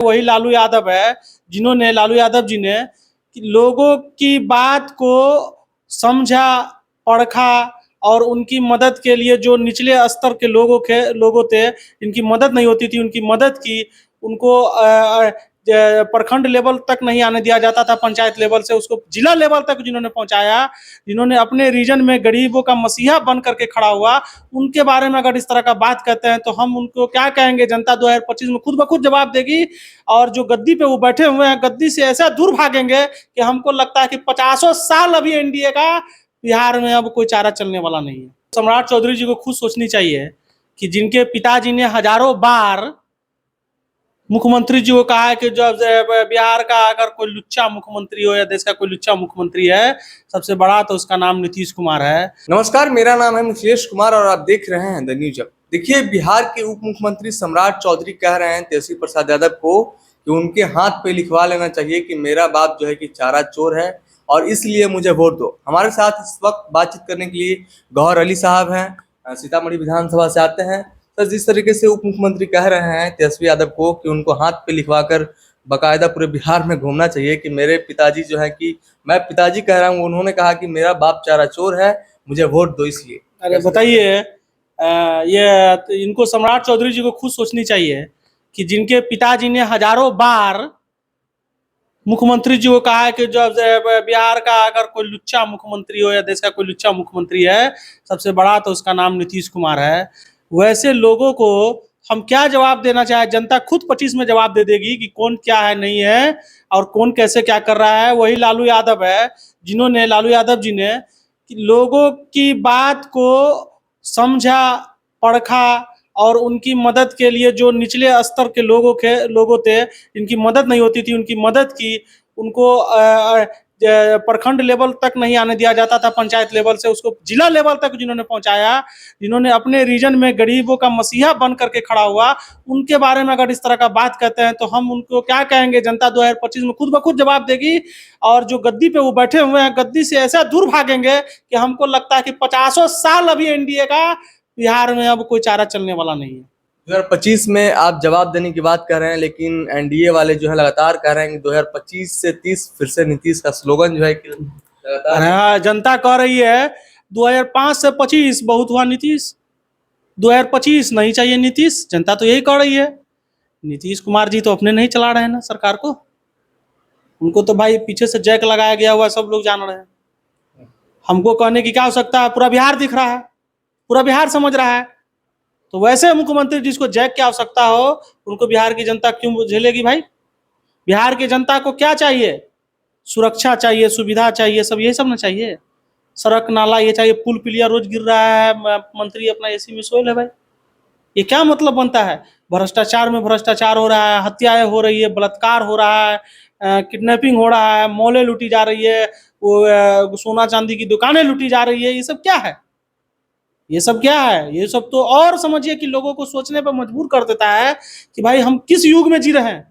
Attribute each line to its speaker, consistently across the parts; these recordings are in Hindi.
Speaker 1: वही लालू यादव है जिन्होंने लालू यादव जी ने लोगों की बात को समझा, परखा और उनकी मदद के लिए जो निचले स्तर के लोगों थे, इनकी मदद नहीं होती थी, उनकी मदद की। उनको प्रखंड लेवल तक नहीं आने दिया जाता था, पंचायत लेवल से उसको जिला लेवल तक जिन्होंने पहुंचाया, जिन्होंने अपने रीजन में गरीबों का मसीहा बन करके खड़ा हुआ, उनके बारे में अगर इस तरह का बात कहते हैं तो हम उनको क्या कहेंगे? जनता 2025 में खुद ब खुद जवाब देगी। और जो गद्दी पे वो बैठे हुए हैं, गद्दी से ऐसा दूर भागेंगे कि हमको लगता है कि 50 साल अभी एनडीए का बिहार में अब कोई चारा चलने वाला नहीं है। सम्राट चौधरी जी को खुद सोचनी चाहिए कि जिनके पिताजी ने हजारों बार मुख्यमंत्री जी को कहा है कि जो बिहार का अगर कोई लुच्चा मुख्यमंत्री हो या देश का कोई लुच्चा मुख्यमंत्री है, सबसे बड़ा तो उसका नाम नीतीश कुमार है।
Speaker 2: नमस्कार, मेरा नाम है मिथिलेश कुमार और आप देख रहे हैं द न्यूज अप। देखिए, बिहार के उप मुख्यमंत्री सम्राट चौधरी कह रहे हैं तेजस्वी प्रसाद यादव को कि उनके हाथ पे लिखवा लेना चाहिए कि मेरा बाप जो है कि चारा चोर है और इसलिए मुझे वोट दो। हमारे साथ इस वक्त बातचीत करने के लिए गौहर अली साहब हैं, सीतामढ़ी विधानसभा से आते हैं। सर, जिस तरीके से उप मुख्यमंत्री कह रहे हैं तेजस्वी यादव को कि उनको हाथ पे लिखवाकर बाकायदा पूरे बिहार में घूमना चाहिए कि मेरे पिताजी जो है कि मैं पिताजी कह रहा हूँ, उन्होंने कहा कि मेरा बाप चारा चोर है, मुझे वोट दो इसलिए।
Speaker 1: अरे बताइए, ये इनको सम्राट चौधरी जी को खुद सोचनी चाहिए कि जिनके पिताजी ने हजारों बार मुख्यमंत्री जी को कहा है कि जो बिहार का अगर कोई लुच्चा मुख्यमंत्री हो या देश का कोई लुच्चा मुख्यमंत्री है, सबसे बड़ा तो उसका नाम नीतीश कुमार है। वैसे लोगों को हम क्या जवाब देना चाहे? जनता खुद 25 में जवाब दे देगी कि कौन क्या है, नहीं है, और कौन कैसे क्या कर रहा है। वही लालू यादव है जिन्होंने लालू यादव जी ने लोगों की बात को समझा, परखा और उनकी मदद के लिए जो निचले स्तर के लोगों थे, इनकी मदद नहीं होती थी, उनकी मदद की। उनको प्रखंड लेवल तक नहीं आने दिया जाता था, पंचायत लेवल से उसको जिला लेवल तक जिन्होंने पहुंचाया, जिन्होंने अपने रीजन में गरीबों का मसीहा बन करके खड़ा हुआ, उनके बारे में अगर इस तरह का बात कहते हैं तो हम उनको क्या कहेंगे? जनता 2025 में खुद ब खुद जवाब देगी। और जो गद्दी पे वो बैठे हुए हैं, गद्दी से ऐसा दूर भागेंगे कि हमको लगता है कि 50 साल अभी एनडीए का बिहार में अब कोई चारा चलने वाला नहीं है।
Speaker 2: 2025 में आप जवाब देने की बात कर रहे हैं, लेकिन एनडीए वाले जो है लगातार कह रहे हैं कि 2025 से 30 फिर से नीतीश का स्लोगन जो है कि लगातार।
Speaker 1: हाँ, जनता कह रही है 2005 से 25 बहुत हुआ नीतीश, 2025 नहीं चाहिए नीतीश। जनता तो यही कह रही है। नीतीश कुमार जी तो अपने नहीं चला रहे हैं ना सरकार को, उनको तो भाई पीछे से जैक लगाया गया हुआ, सब लोग जान रहे हैं। हमको कहने की क्या आवश्यकता है? पूरा बिहार दिख रहा है, पूरा बिहार समझ रहा है। तो वैसे मुख्यमंत्री जिसको जैक की आवश्यकता हो, उनको बिहार की जनता क्यों झेलेगी भाई? बिहार की जनता को क्या चाहिए? सुरक्षा चाहिए, सुविधा चाहिए, सब यही सब ना चाहिए। सड़क नाला ये चाहिए, पुल पुलिया रोज गिर रहा है, मंत्री अपना एसी में सोए ले भाई। ये क्या मतलब बनता है? भ्रष्टाचार में भ्रष्टाचार हो रहा है, हत्याएं हो रही है, बलात्कार हो रहा है, किडनैपिंग हो रहा है, मॉलें लूटी जा रही है, वो सोना चांदी की दुकानें लूटी जा रही है। ये सब क्या है? ये सब क्या है? ये सब तो और समझिए कि लोगों को सोचने पर मजबूर कर देता है कि भाई हम किस युग में जी रहे हैं,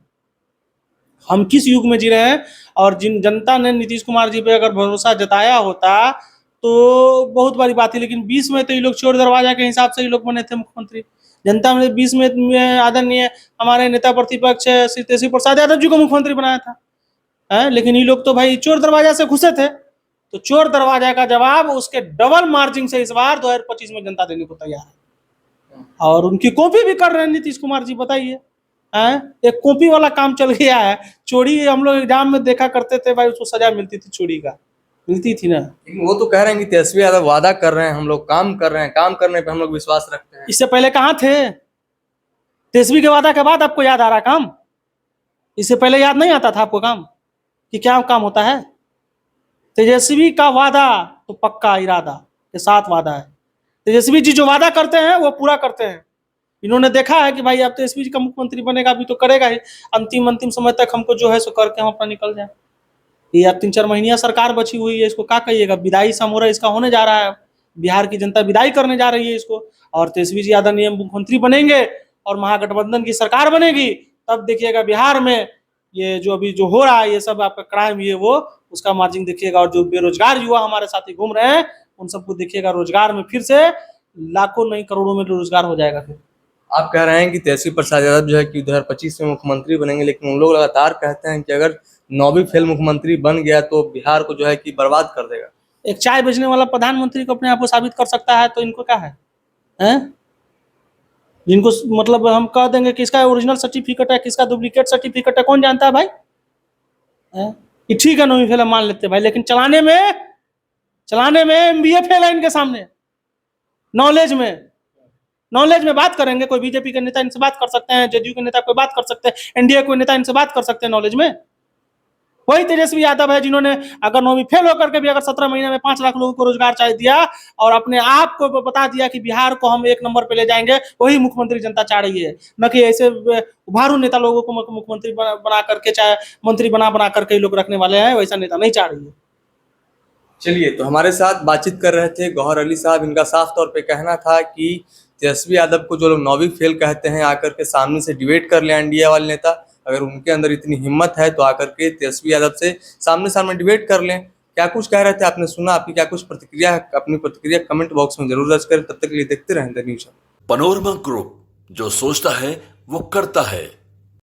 Speaker 1: हम किस युग में जी रहे हैं। और जिन जनता ने नीतीश कुमार जी पे अगर भरोसा जताया होता तो बहुत बड़ी बात है, लेकिन 20 में तो ये लोग चोर दरवाजा के हिसाब से ये लोग बने थे मुख्यमंत्री। जनता ने 20 में आदरणीय हमारे नेता प्रतिपक्ष श्री तेजस्वी प्रसाद यादव जी को मुख्यमंत्री बनाया था, लेकिन ये लोग तो भाई चोर दरवाजा से घुसे थे। तो चोर दरवाजा का जवाब उसके डबल मार्जिन से इस बार 2025 में जनता देने को तैयार है। और उनकी कॉपी भी कर रहे हैं नीतीश कुमार जी। बताइए, एक कॉपी वाला काम चल गया है। चोरी हम लोग एग्जाम में देखा करते थे भाई, उसको सजा मिलती थी, चोरी का मिलती थी ना।
Speaker 2: लेकिन वो तो कह रहे हैं कि तेजस्वी यादव वादा कर रहे हैं, हम लोग काम कर रहे हैं, काम करने पे हम लोग विश्वास रखते हैं।
Speaker 1: इससे पहले कहाँ थे? तेजस्वी के वादा के बाद आपको याद आ रहा काम? इससे पहले याद नहीं आता था आपको काम कि क्या काम होता है? तेजस्वी का वादा तो पक्का इरादा के साथ वादा है। तेजस्वी जी जो वादा करते हैं वो पूरा करते हैं। इन्होंने देखा है कि भाई अब तेजस्वी जी का मुख्यमंत्री बनेगा, अभी तो करेगा ही। अंतिम समय तक हमको जो है सो करके हम अपना निकल जाए। ये अब 3-4 महीनिया सरकार बची हुई है, इसको क्या कहिएगा? विदाई समारोह इसका होने जा रहा है, बिहार की जनता विदाई करने जा रही है इसको। और तेजस्वी जी आदरणीय मुख्यमंत्री बनेंगे और महागठबंधन की सरकार बनेगी, तब देखिएगा बिहार में ये जो अभी जो हो रहा है ये सब आपका क्राइम, ये वो उसका मार्जिन देखिएगा। और जो बेरोजगार युवा हमारे साथी घूम रहे हैं, उन सबको देखिएगा रोजगार में फिर से लाखों नहीं करोड़ों में रोजगार हो जाएगा। फिर
Speaker 2: आप कह रहे हैं कि तेजस्वी प्रसाद यादव जो है कि 2025 में मुख्यमंत्री बनेंगे, लेकिन उन लोग लगातार कहते हैं कि अगर 9वीं फेल मुख्यमंत्री बन गया तो बिहार को जो है कि बर्बाद कर देगा।
Speaker 1: एक चाय बेचने वाला प्रधानमंत्री को अपने आप को साबित कर सकता है तो इनको क्या है, हैं? जिनको मतलब हम कह देंगे किसका ओरिजिनल सर्टिफिकेट है किसका डुप्लीकेट सर्टिफिकेट है, कौन जानता है भाई? हैं? कि ठीक है 9वीं फेल हम मान लेते हैं भाई, लेकिन चलाने में MBA फेल है इनके सामने। नॉलेज में बात करेंगे, कोई बीजेपी के नेता इनसे बात कर सकते हैं, जेडीयू के नेता कोई बात कर सकते हैं, एनडीए कोई नेता इनसे बात कर सकते हैं नॉलेज में? वही तेजस्वी यादव है जिन्होंने अगर 9वीं फेल होकर के भी अगर 17 महीने में 5 लाख लोगों को रोजगार चाहिए दिया और अपने आप को बता दिया कि बिहार को हम 1 नंबर पे ले जाएंगे, वही मुख्यमंत्री जनता चाह रही है, न कि ऐसे उभारू नेता लोगों को मुख्यमंत्री बना करके चाहे मंत्री बना करके लोग रखने वाले हैं, वैसा नेता नहीं चाह रही है।
Speaker 2: चलिए, तो हमारे साथ बातचीत कर रहे थे गौहर अली साहब। इनका साफ तौर पे कहना था कि तेजस्वी यादव को जो लोग 9वीं फेल कहते हैं आकर के सामने से डिबेट कर लें एनडीए वाले नेता, अगर उनके अंदर इतनी हिम्मत है तो आकर के तेजस्वी यादव से सामने डिबेट कर लें। क्या कुछ कह रहे थे आपने सुना, आपकी क्या कुछ प्रतिक्रिया है? अपनी प्रतिक्रिया कमेंट बॉक्स में जरूर दर्ज करें। तब तक के लिए देखते रहें द न्यूज़।
Speaker 3: पनोरमा ग्रुप, जो सोचता है वो करता है।